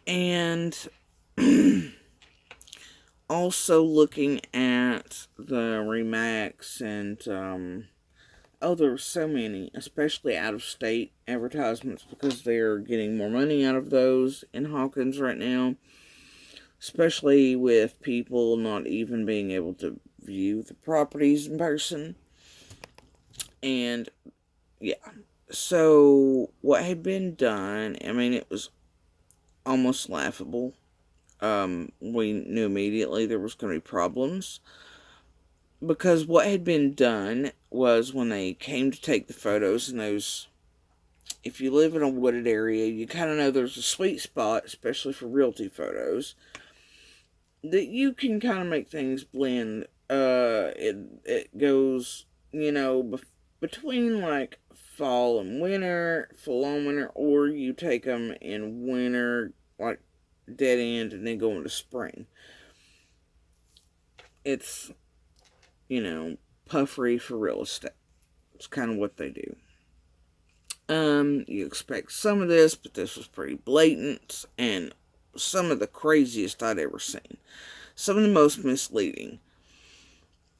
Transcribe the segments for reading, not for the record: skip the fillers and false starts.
And also looking at the Remax and, oh, there were so many, especially out-of-state advertisements, because they're getting more money out of those in Hawkins right now, especially with people not even being able to view the properties in person. And, yeah. So, what had been done, I mean, it was almost laughable. We knew immediately there was going to be problems, because what had been done was, when they came to take the photos, and those, if you live in a wooded area, you kind of know there's a sweet spot, especially for realty photos, that you can kind of make things blend. It goes, between like fall and winter, fall and winter, or you take them in winter, like dead end, and then go into spring. It's, puffery for real estate. It's kind of what they do. You expect some of this, but this was pretty blatant, and some of the craziest I'd ever seen. Some of the most misleading.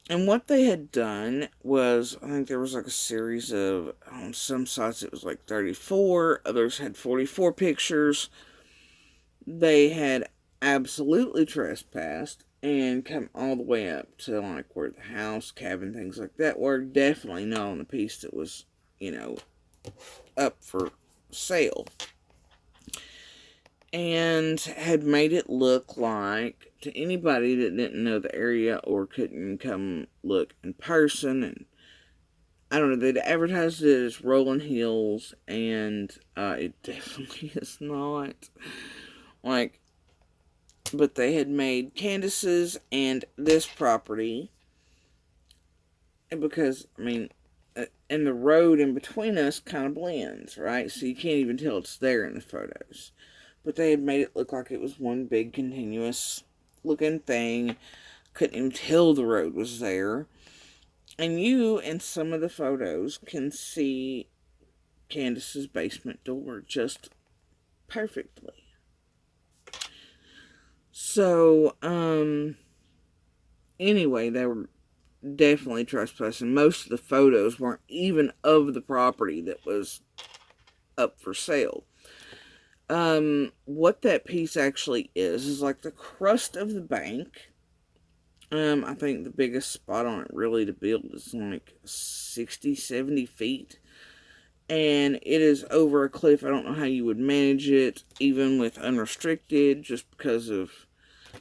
And what they had done was, I think there was like a series of, on some sites it was like 34, others had 44 pictures. They had absolutely trespassed and come all the way up to like where the house, cabin, things like that were. Definitely not on the piece that was, up for sale. And had made it look like, to anybody that didn't know the area or couldn't come look in person, and I don't know, they'd advertised it as rolling hills, and it definitely is not. Like, but they had made Candace's and this property, and because, I mean, and the road in between us kind of blends, right? So you can't even tell it's there in the photos. But they had made it look like it was one big continuous looking thing. Couldn't even tell the road was there. And you, in some of the photos, can see Candace's basement door just perfectly. So, anyway, they were definitely trespassing. Most of the photos weren't even of the property that was up for sale. What that piece actually is like the crust of the bank. I think the biggest spot on it really to build is like 60, 70 feet. And it is over a cliff. I don't know how you would manage it, even with unrestricted, just because of,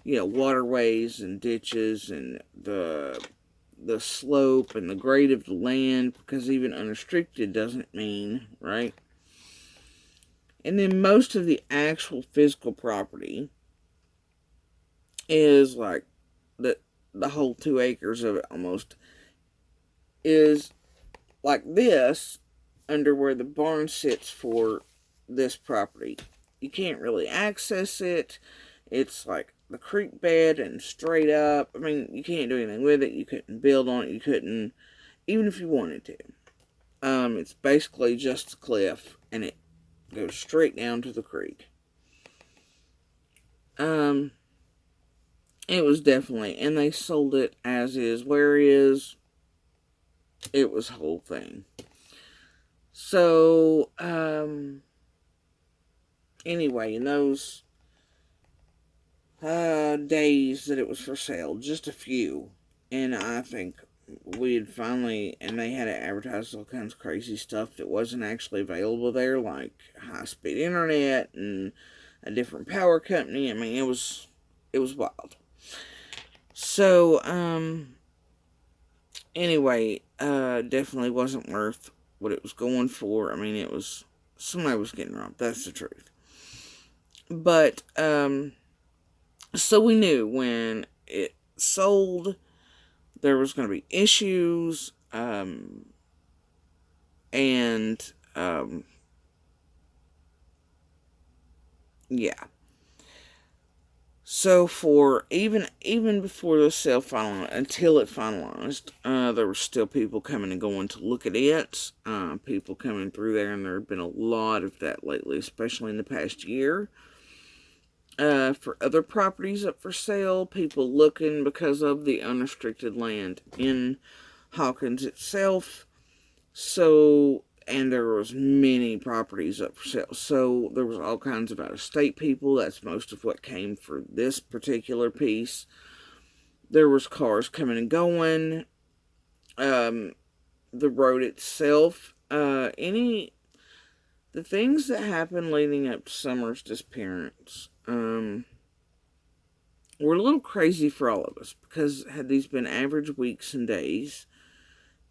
waterways and ditches and the slope and the grade of the land, because even unrestricted doesn't mean, right? And then most of the actual physical property is like the whole 2 acres of it almost is like this, under where the barn sits for this property. You can't really access it. It's like the creek bed and straight up. I mean, you can't do anything with it. You couldn't build on it. You couldn't, even if you wanted to. It's basically just a cliff, and it goes straight down to the creek. It was definitely, and they sold it as is, where is. It was the whole thing. So, anyway, in those days that it was for sale, just a few, and I think we had finally, and they had to advertise all kinds of crazy stuff that wasn't actually available there, like high-speed internet and a different power company. I mean, it was wild. So, anyway, definitely wasn't worth what it was going for. I mean, it was, somebody was getting robbed. That's the truth. But, so we knew when it sold, there was going to be issues, and, yeah. So for even before the sale finalized, until it finalized, there were still people coming and going to look at it. People coming through there, and there had been a lot of that lately, especially in the past year. for other properties up for sale, people looking because of the unrestricted land in Hawkins itself. So, and there was many properties up for sale. So there was all kinds of out-of-state people. That's most of what came for this particular piece. There was cars coming and going. The road itself, the things that happened leading up to Summer's disappearance, were a little crazy for all of us, because had these been average weeks and days,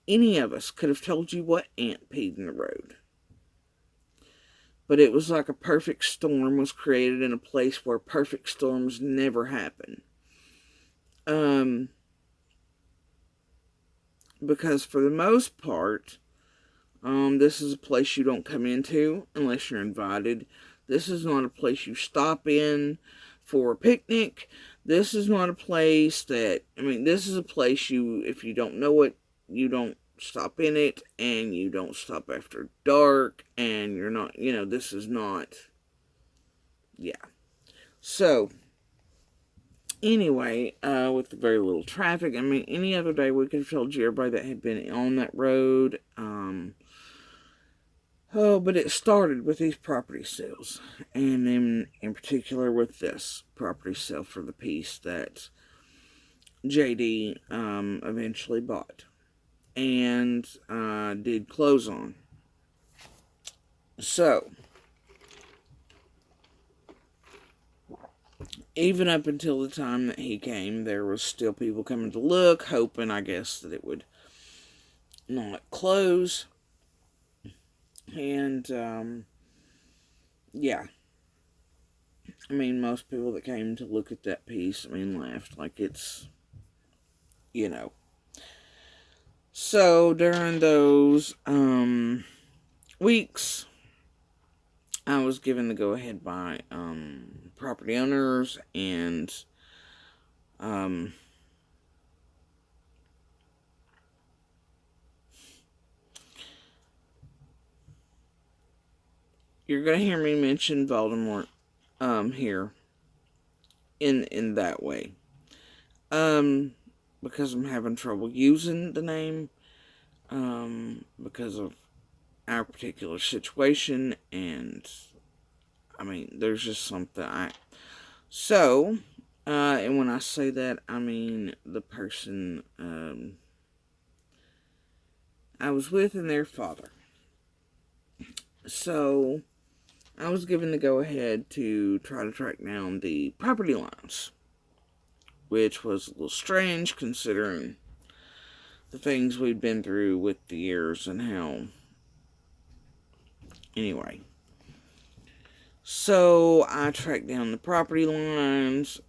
any of us could have told you what ant peed in the road. But it was like a perfect storm was created in a place where perfect storms never happen. Because for the most part, this is a place you don't come into unless you're invited. This is not a place you stop in for a picnic. This is not a place that, this is a place if you don't know it, you don't stop in it, and you don't stop after dark, and you're not, this is not, yeah. So, anyway, with very little traffic, any other day we could have told you everybody that had been on that road, but it started with these property sales, and in particular with this property sale for the piece that JD eventually bought and did close on. So, even up until the time that he came, there was still people coming to look, hoping, I guess, that it would not close. And, yeah. Most people that came to look at that piece, laughed like it's, So, during those, weeks, I was given the go-ahead by, property owners, and, you're going to hear me mention Voldemort, here, in that way, because I'm having trouble using the name, because of our particular situation, and, there's just something so, and when I say that, the person, I was with and their father. So, I was given the go-ahead to try to track down the property lines, which was a little strange considering the things we'd been through with the years and how. Anyway. So, I tracked down the property lines.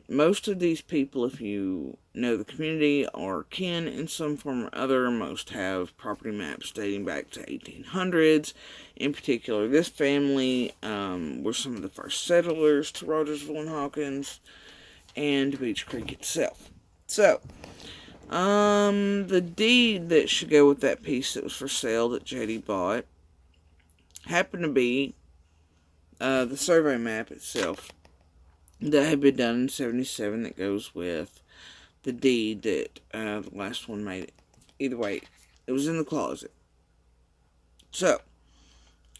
Most of these people, if you know the community, are kin in some form or other. Most have property maps dating back to 1800s. In particular, this family were some of the first settlers to Rogersville and Hawkins and Beach Creek itself. So, the deed that should go with that piece that was for sale that JD bought happened to be the survey map itself that had been done in 77 that goes with the deed that the last one made it. Either way, it was in the closet. So,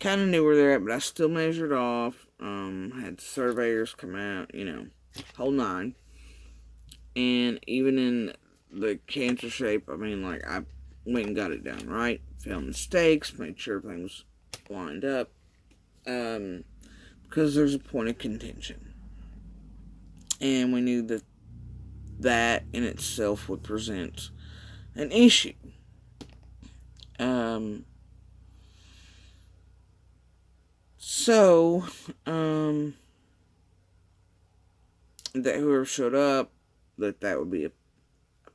kind of knew where they're at, but I still measured off, had surveyors come out, whole nine. And even in the cancer shape, I went and got it done right, found mistakes, made sure everything was lined up, because there's a point of contention. And we knew that in itself would present an issue. So, that whoever showed up, that would be a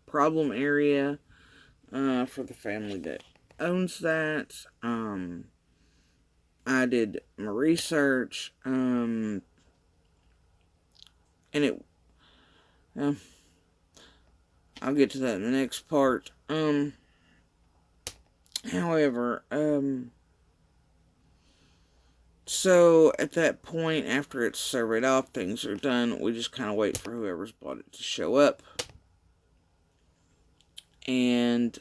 problem area, for the family that owns that. I did my research, and I'll get to that in the next part. However, So at that point, after it's surveyed off, things are done, we just kind of wait for whoever's bought it to show up. And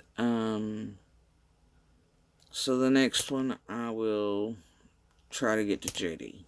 so the next one, I will try to get to JD.